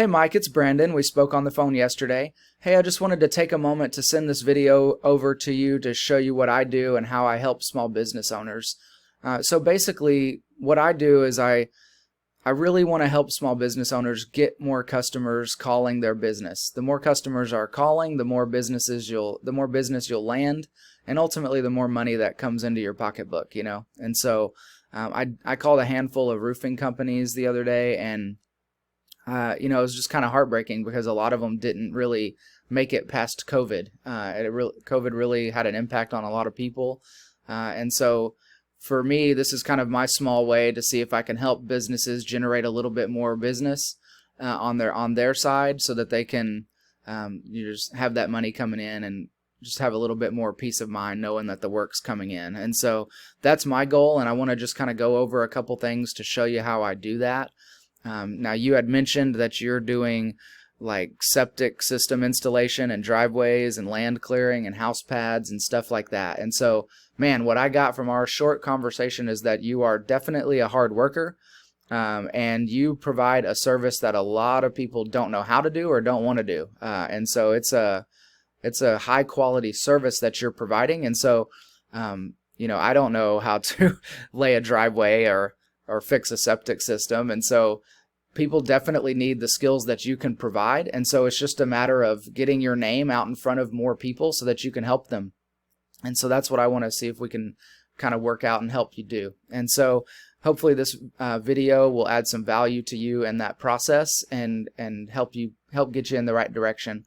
Hey Mike, it's Brandon. We spoke on the phone yesterday. Hey, I just wanted to take a moment to send this video over to you to show you what I do and how I help small business owners. So basically, what I do is I really want to help small business owners get more customers calling their business. The more customers are calling, the more business you'll land, and ultimately the more money that comes into your pocketbook, you know. And so I called a handful of roofing companies the other day, and it was just kind of heartbreaking because a lot of them didn't really make it past COVID. COVID really had an impact on a lot of people, and so for me, this is kind of my small way to see if I can help businesses generate a little bit more business on their side, so that they can just have that money coming in and just have a little bit more peace of mind knowing that the work's coming in. And so that's my goal, and I want to just kind of go over a couple things to show you how I do that. Now, you had mentioned that you're doing like septic system installation and driveways and land clearing and house pads and stuff like that. And so, man, what I got from our short conversation is that you are definitely a hard worker, and you provide a service that a lot of people don't know how to do or don't want to do. And so it's a high quality service that you're providing. And so, I don't know how to lay a driveway or fix a septic system. And so people definitely need the skills that you can provide. And so it's just a matter of getting your name out in front of more people so that you can help them. And so that's what I want to see if we can kind of work out and help you do. And so hopefully this video will add some value to you in that process and help get you in the right direction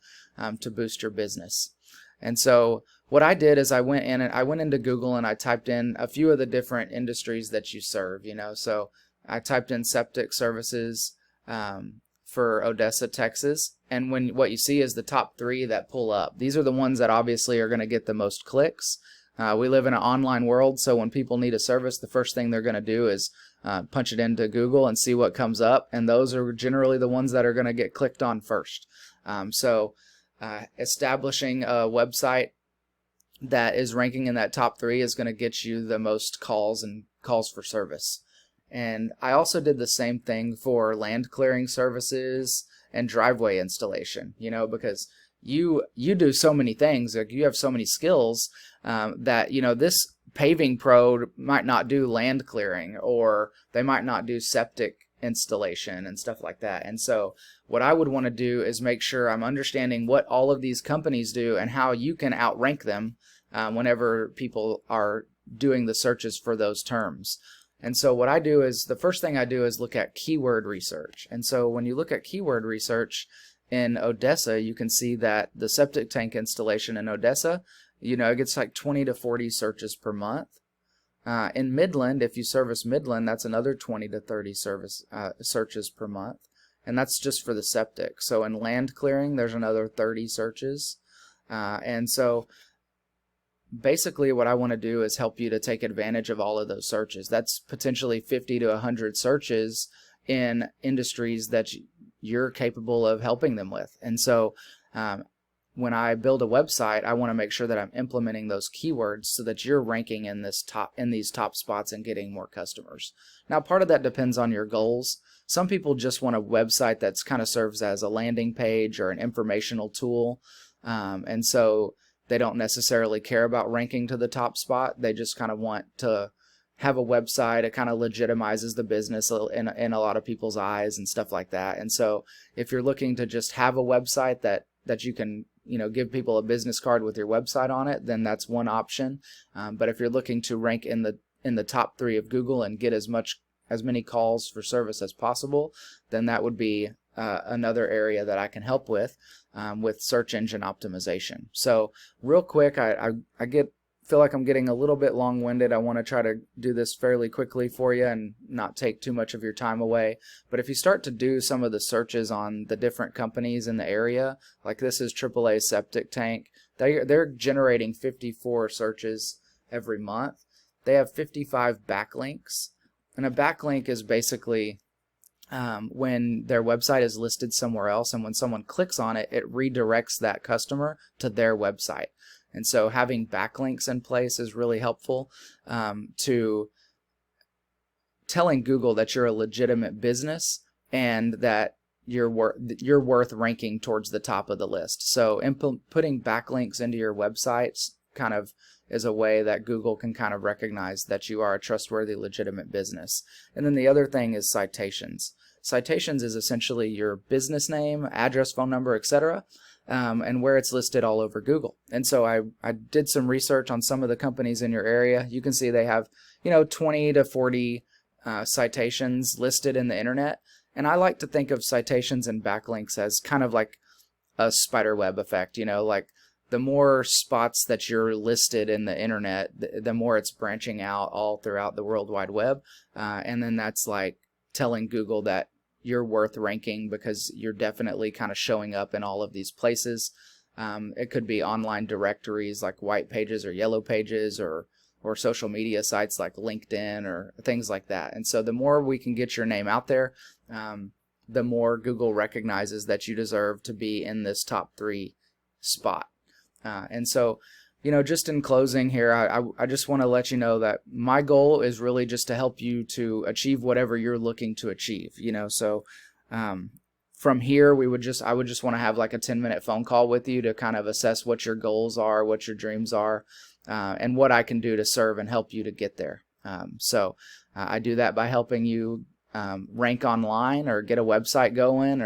to boost your business. And so what I did is I went into Google and I typed in a few of the different industries that you serve, So I typed in septic services for Odessa, Texas, and what you see is the top 3 that pull up. These are the ones that obviously are going to get the most clicks. We live in an online world, so when people need a service, the first thing they're going to do is punch it into Google and see what comes up, and those are generally the ones that are going to get clicked on first. Establishing a website that is ranking in that top 3 is going to get you the most calls for service. And I also did the same thing for land clearing services and driveway installation, because you do so many things, like you have so many skills that, this paving pro might not do land clearing, or they might not do septic installation and stuff like that. And so what I would want to do is make sure I'm understanding what all of these companies do and how you can outrank them whenever people are doing the searches for those terms. And so what I do is, the first thing I do is look at keyword research. And so when you look at keyword research in Odessa, you can see that the septic tank installation in Odessa, it gets like 20 to 40 searches per month. In Midland, if you service Midland, that's another 20 to 30 searches per month. And that's just for the septic. So in land clearing, there's another 30 searches. And so basically what I want to do is help you to take advantage of all of those searches. That's potentially 50 to 100 searches in industries that you're capable of helping them with. And so when I build a website, I want to make sure that I'm implementing those keywords so that you're ranking in these top spots and getting more customers. Now, part of that depends on your goals. Some people just want a website that's kind of serves as a landing page or an informational tool. And so they don't necessarily care about ranking to the top spot. They just kind of want to have a website. It kind of legitimizes the business in a lot of people's eyes and stuff like that. And so if you're looking to just have a website that you can give people a business card with your website on it, then that's one option. But if you're looking to rank in the top 3 of Google and get as many calls for service as possible, then that would be another area that I can help with search engine optimization. So real quick, I feel like I'm getting a little bit long-winded. I want to try to do this fairly quickly for you and not take too much of your time away. But if you start to do some of the searches on the different companies in the area, like this is AAA Septic Tank, they're generating 54 searches every month. They have 55 backlinks, and a backlink is basically when their website is listed somewhere else, and when someone clicks on it, it redirects that customer to their website. And so having backlinks in place is really helpful to telling Google that you're a legitimate business and that you're worth ranking towards the top of the list. So putting backlinks into your websites kind of is a way that Google can kind of recognize that you are a trustworthy, legitimate business. And then the other thing is citations. Citations is essentially your business name, address, phone number, etc., and where it's listed all over Google. And so I did some research on some of the companies in your area. You can see they have 20 to 40 citations listed in the internet. And I like to think of citations and backlinks as kind of like a spider web effect, like the more spots that you're listed in the internet, the more it's branching out all throughout the World Wide Web. And then that's like telling Google that you're worth ranking because you're definitely kind of showing up in all of these places. It could be online directories like white pages or yellow pages, or social media sites like LinkedIn or things like that. And so the more we can get your name out there, the more Google recognizes that you deserve to be in this top 3 spot. And so, just in closing here, I just want to let you know that my goal is really just to help you to achieve whatever you're looking to achieve, so from here I would just want to have like a 10-minute phone call with you to kind of assess what your goals are, what your dreams are, and what I can do to serve and help you to get there. So I do that by helping you rank online or get a website going,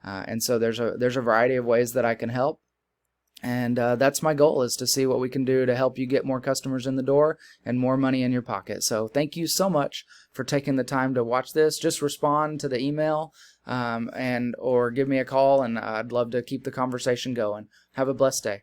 and so there's a variety of ways that I can help. And that's my goal, is to see what we can do to help you get more customers in the door and more money in your pocket. So thank you so much for taking the time to watch this. Just respond to the email or give me a call, and I'd love to keep the conversation going. Have a blessed day.